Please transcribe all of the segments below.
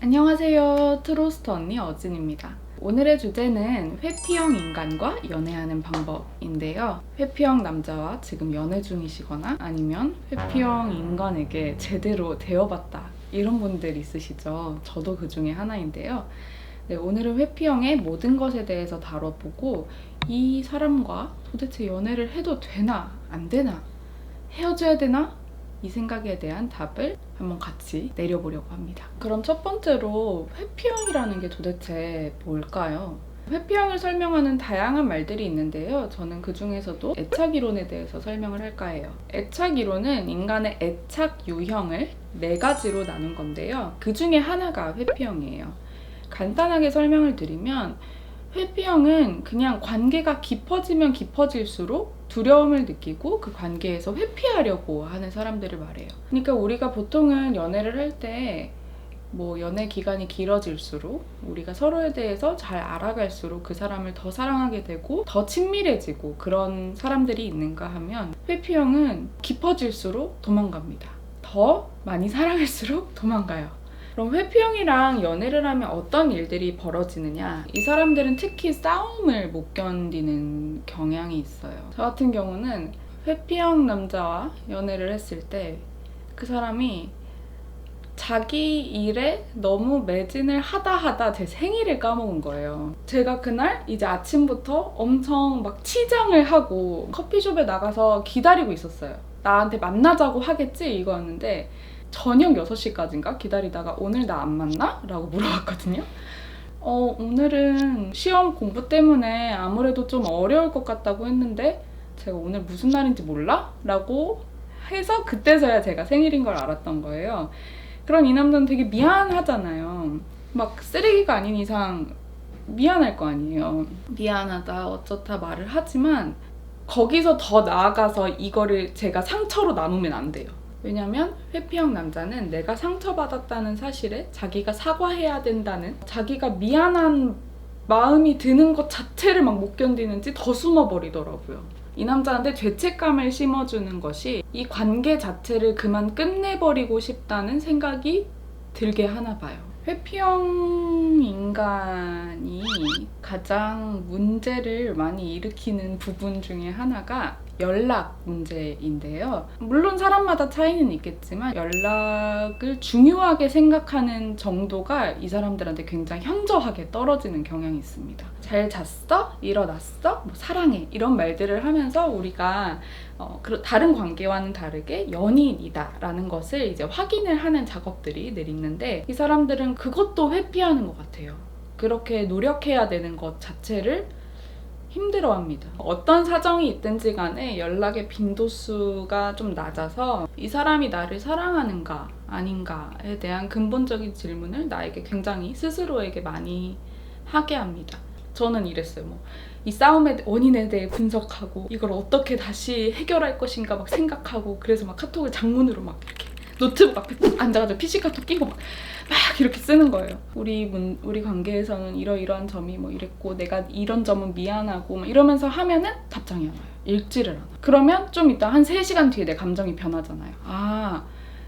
안녕하세요. 트로스트 언니 어진입니다. 오늘의 주제는 회피형 인간과 연애하는 방법인데요. 회피형 남자와 지금 연애 중이시거나 아니면 회피형 인간에게 제대로 대여봤다 이런 분들 있으시죠? 저도 그 중에 하나인데요. 네, 오늘은 회피형의 모든 것에 대해서 다뤄보고 이 사람과 도대체 연애를 해도 되나 안 되나 헤어져야 되나 이 생각에 대한 답을 한번 같이 내려보려고 합니다. 그럼 첫 번째로 회피형이라는 게 도대체 뭘까요? 회피형을 설명하는 다양한 말들이 있는데요. 저는 그 중에서도 애착이론에 대해서 설명을 할까 해요. 애착이론은 인간의 애착 유형을 4가지로 나눈 건데요. 그 중에 하나가 회피형이에요. 간단하게 설명을 드리면 회피형은 그냥 관계가 깊어지면 깊어질수록 두려움을 느끼고 그 관계에서 회피하려고 하는 사람들을 말해요. 그러니까 우리가 보통은 연애를 할 때 연애 기간이 길어질수록 우리가 서로에 대해서 잘 알아갈수록 그 사람을 더 사랑하게 되고 더 친밀해지고 그런 사람들이 있는가 하면 회피형은 깊어질수록 도망갑니다. 더 많이 사랑할수록 도망가요. 그럼 회피형이랑 연애를 하면 어떤 일들이 벌어지느냐? 이 사람들은 특히 싸움을 못 견디는 경향이 있어요. 저 같은 경우는 회피형 남자와 연애를 했을 때 그 사람이 자기 일에 너무 매진을 하다 제 생일을 까먹은 거예요. 제가 그날 이제 아침부터 엄청 막 치장을 하고 커피숍에 나가서 기다리고 있었어요. 나한테 만나자고 하겠지? 이거였는데 저녁 6시까지인가 기다리다가 오늘 나 안 만나? 라고 물어봤거든요. 오늘은 시험 공부 때문에 아무래도 좀 어려울 것 같다고 했는데 제가 오늘 무슨 날인지 몰라? 라고 해서 그때서야 제가 생일인 걸 알았던 거예요. 그럼 이 남자는 되게 미안하잖아요. 막 쓰레기가 아닌 이상 미안할 거 아니에요. 미안하다 어쩌다 말을 하지만 거기서 더 나아가서 이거를 제가 상처로 남으면 안 돼요. 왜냐면 회피형 남자는 내가 상처받았다는 사실에 자기가 사과해야 된다는, 자기가 미안한 마음이 드는 것 자체를 막 못 견디는지 더 숨어버리더라고요. 이 남자한테 죄책감을 심어주는 것이 이 관계 자체를 그만 끝내버리고 싶다는 생각이 들게 하나 봐요. 회피형 인간이 가장 문제를 많이 일으키는 부분 중에 하나가 연락 문제인데요. 물론 사람마다 차이는 있겠지만 연락을 중요하게 생각하는 정도가 이 사람들한테 굉장히 현저하게 떨어지는 경향이 있습니다. 잘 잤어? 일어났어? 사랑해 이런 말들을 하면서 우리가 다른 관계와는 다르게 연인이다 라는 것을 이제 확인을 하는 작업들이 늘 있는데 이 사람들은 그것도 회피하는 것 같아요. 그렇게 노력해야 되는 것 자체를 힘들어합니다. 어떤 사정이 있든지 간에 연락의 빈도수가 좀 낮아서 이 사람이 나를 사랑하는가 아닌가에 대한 근본적인 질문을 나에게 굉장히 스스로에게 많이 하게 합니다. 저는 이랬어요. 이 싸움의 원인에 대해 분석하고 이걸 어떻게 다시 해결할 것인가 막 생각하고 그래서 막 카톡을 장문으로 막 이렇게 노트북 앞에 앉아가지고 PC 카톡 끼고 막 이렇게 쓰는 거예요. 우리 관계에서는 이러이러한 점이 이랬고 내가 이런 점은 미안하고 막 이러면서 하면은 답장이 안 와요. 읽지를 않아. 그러면 좀 이따 한 3시간 뒤에 내 감정이 변하잖아요.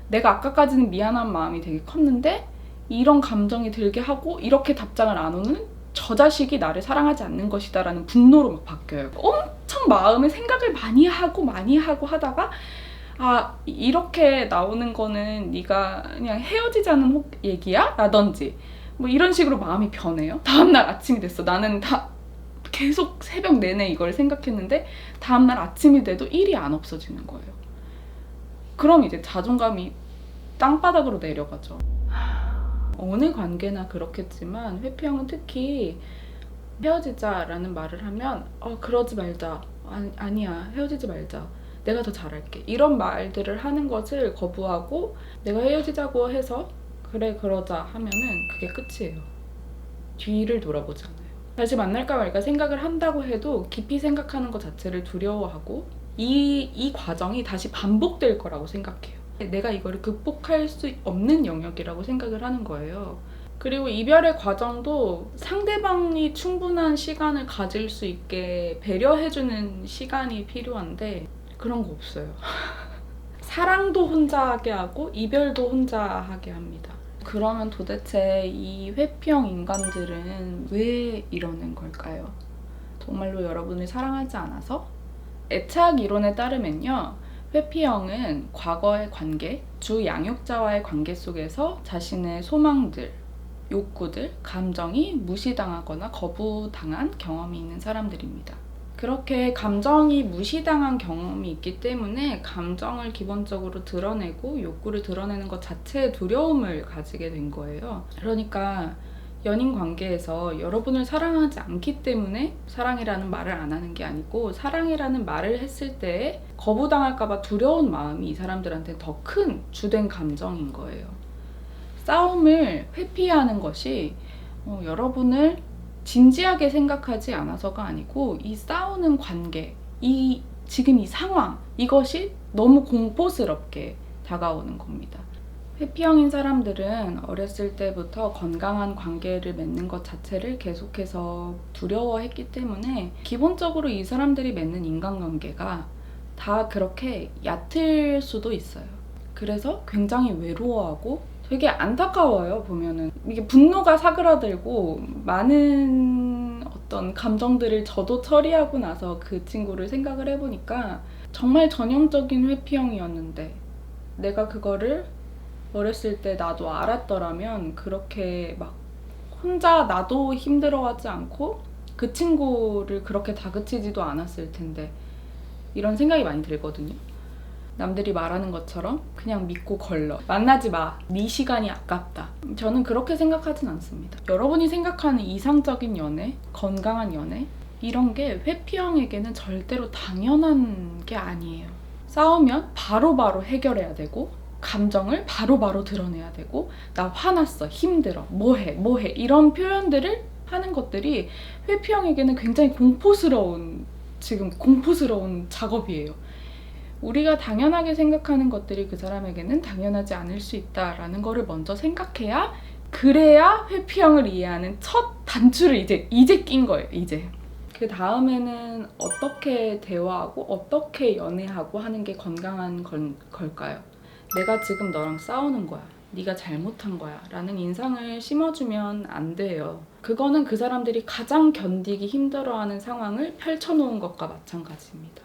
내가 아까까지는 미안한 마음이 되게 컸는데 이런 감정이 들게 하고 이렇게 답장을 안 오는 저 자식이 나를 사랑하지 않는 것이다 라는 분노로 막 바뀌어요. 엄청 마음에 생각을 많이 하고 하다가 이렇게 나오는 거는 네가 그냥 헤어지자는 얘기야? 라든지 이런 식으로 마음이 변해요. 다음날 아침이 됐어. 나는 다 계속 새벽 내내 이걸 생각했는데 다음날 아침이 돼도 일이 안 없어지는 거예요. 그럼 이제 자존감이 땅바닥으로 내려가죠. 어느 관계나 그렇겠지만 회피형은 특히 헤어지자라는 말을 하면 그러지 말자. 아니야 헤어지지 말자. 내가 더 잘할게. 이런 말들을 하는 것을 거부하고 내가 헤어지자고 해서 그래 그러자 하면은 그게 끝이에요. 뒤를 돌아보지 않아요. 다시 만날까 말까 생각을 한다고 해도 깊이 생각하는 것 자체를 두려워하고 이 과정이 다시 반복될 거라고 생각해요. 내가 이거를 극복할 수 없는 영역이라고 생각을 하는 거예요. 그리고 이별의 과정도 상대방이 충분한 시간을 가질 수 있게 배려해주는 시간이 필요한데 그런 거 없어요. 사랑도 혼자 하게 하고 이별도 혼자 하게 합니다. 그러면 도대체 이 회피형 인간들은 왜 이러는 걸까요? 정말로 여러분을 사랑하지 않아서? 애착 이론에 따르면요, 회피형은 과거의 관계, 주 양육자와의 관계 속에서 자신의 소망들, 욕구들, 감정이 무시당하거나 거부당한 경험이 있는 사람들입니다. 그렇게 감정이 무시당한 경험이 있기 때문에 감정을 기본적으로 드러내고 욕구를 드러내는 것 자체에 두려움을 가지게 된 거예요. 그러니까 연인 관계에서 여러분을 사랑하지 않기 때문에 사랑이라는 말을 안 하는 게 아니고, 사랑이라는 말을 했을 때 거부당할까봐 두려운 마음이 이 사람들한테 더 큰 주된 감정인 거예요. 싸움을 회피하는 것이 여러분을 진지하게 생각하지 않아서가 아니고, 이 싸우는 관계, 지금 이 상황, 이것이 너무 공포스럽게 다가오는 겁니다. 회피형인 사람들은 어렸을 때부터 건강한 관계를 맺는 것 자체를 계속해서 두려워했기 때문에 기본적으로 이 사람들이 맺는 인간관계가 다 그렇게 얕을 수도 있어요. 그래서 굉장히 외로워하고 되게 안타까워요. 보면은 이게 분노가 사그라들고 많은 어떤 감정들을 저도 처리하고 나서 그 친구를 생각을 해보니까 정말 전형적인 회피형이었는데, 내가 그거를 어렸을 때 나도 알았더라면 그렇게 막 혼자 나도 힘들어하지 않고 그 친구를 그렇게 다그치지도 않았을 텐데, 이런 생각이 많이 들거든요. 남들이 말하는 것처럼 그냥 믿고 걸러. 만나지 마. 네 시간이 아깝다. 저는 그렇게 생각하진 않습니다. 여러분이 생각하는 이상적인 연애, 건강한 연애, 이런 게 회피형에게는 절대로 당연한 게 아니에요. 싸우면 바로바로 해결해야 되고, 감정을 바로바로 드러내야 되고, 나 화났어, 힘들어, 뭐해 이런 표현들을 하는 것들이 회피형에게는 굉장히 공포스러운 작업이에요. 우리가 당연하게 생각하는 것들이 그 사람에게는 당연하지 않을 수 있다라는 거를 먼저 생각해야, 그래야 회피형을 이해하는 첫 단추를 이제 낀 거예요. 이제 그 다음에는 어떻게 대화하고 어떻게 연애하고 하는 게 건강한 걸까요? 내가 지금 너랑 싸우는 거야, 네가 잘못한 거야 라는 인상을 심어주면 안 돼요. 그거는 그 사람들이 가장 견디기 힘들어하는 상황을 펼쳐놓은 것과 마찬가지입니다.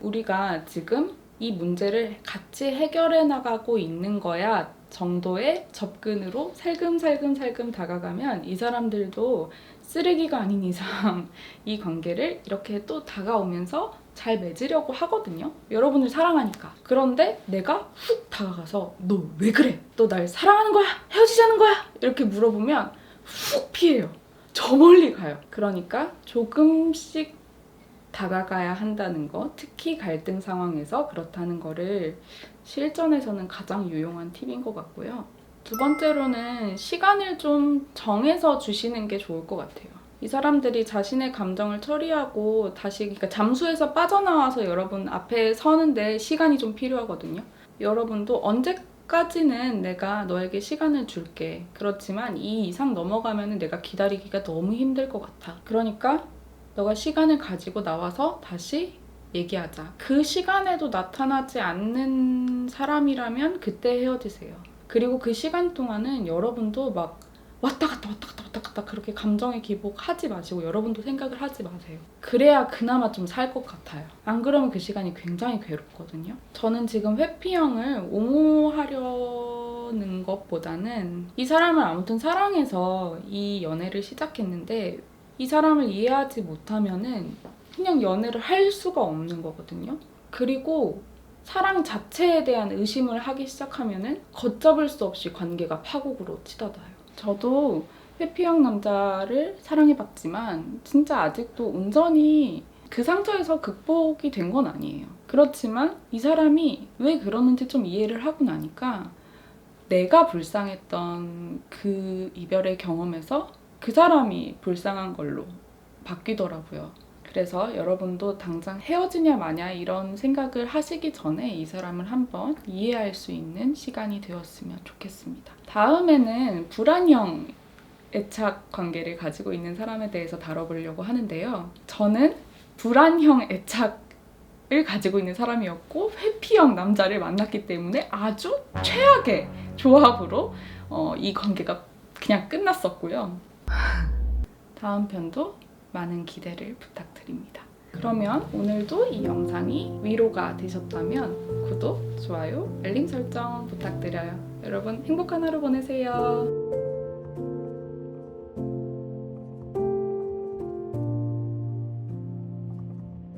우리가 지금 이 문제를 같이 해결해 나가고 있는 거야 정도의 접근으로 살금살금 다가가면 이 사람들도 쓰레기가 아닌 이상 이 관계를 이렇게 또 다가오면서 잘 맺으려고 하거든요. 여러분을 사랑하니까. 그런데 내가 훅 다가가서 너 왜 그래? 너 날 사랑하는 거야? 헤어지자는 거야? 이렇게 물어보면 훅 피해요. 저 멀리 가요. 그러니까 조금씩 다가가야 한다는 거, 특히 갈등 상황에서 그렇다는 거를 실전에서는 가장 유용한 팁인 것 같고요. 두 번째로는 시간을 좀 정해서 주시는 게 좋을 것 같아요. 이 사람들이 자신의 감정을 처리하고 다시, 그러니까 잠수에서 빠져나와서 여러분 앞에 서는데 시간이 좀 필요하거든요. 여러분도 언제까지는 내가 너에게 시간을 줄게. 그렇지만 이 이상 넘어가면 내가 기다리기가 너무 힘들 것 같아. 그러니까 너가 시간을 가지고 나와서 다시 얘기하자. 그 시간에도 나타나지 않는 사람이라면 그때 헤어지세요. 그리고 그 시간 동안은 여러분도 막 왔다 갔다 그렇게 감정의 기복하지 마시고 여러분도 생각을 하지 마세요. 그래야 그나마 좀 살 것 같아요. 안 그러면 그 시간이 굉장히 괴롭거든요. 저는 지금 회피형을 옹호하려는 것보다는 이 사람을 아무튼 사랑해서 이 연애를 시작했는데, 이 사람을 이해하지 못하면은 그냥 연애를 할 수가 없는 거거든요. 그리고 사랑 자체에 대한 의심을 하기 시작하면은 걷잡을 수 없이 관계가 파국으로 치닫아요. 저도 회피형 남자를 사랑해봤지만 진짜 아직도 온전히 그 상처에서 극복이 된 건 아니에요. 그렇지만 이 사람이 왜 그러는지 좀 이해를 하고 나니까 내가 불쌍했던 그 이별의 경험에서 그 사람이 불쌍한 걸로 바뀌더라고요. 그래서 여러분도 당장 헤어지냐 마냐 이런 생각을 하시기 전에 이 사람을 한번 이해할 수 있는 시간이 되었으면 좋겠습니다. 다음에는 불안형 애착 관계를 가지고 있는 사람에 대해서 다뤄보려고 하는데요. 저는 불안형 애착을 가지고 있는 사람이었고 회피형 남자를 만났기 때문에 아주 최악의 조합으로 이 관계가 그냥 끝났었고요. 다음 편도 많은 기대를 부탁드립니다. 그러면 오늘도 이 영상이 위로가 되셨다면 구독, 좋아요, 알림 설정 부탁드려요. 여러분 행복한 하루 보내세요.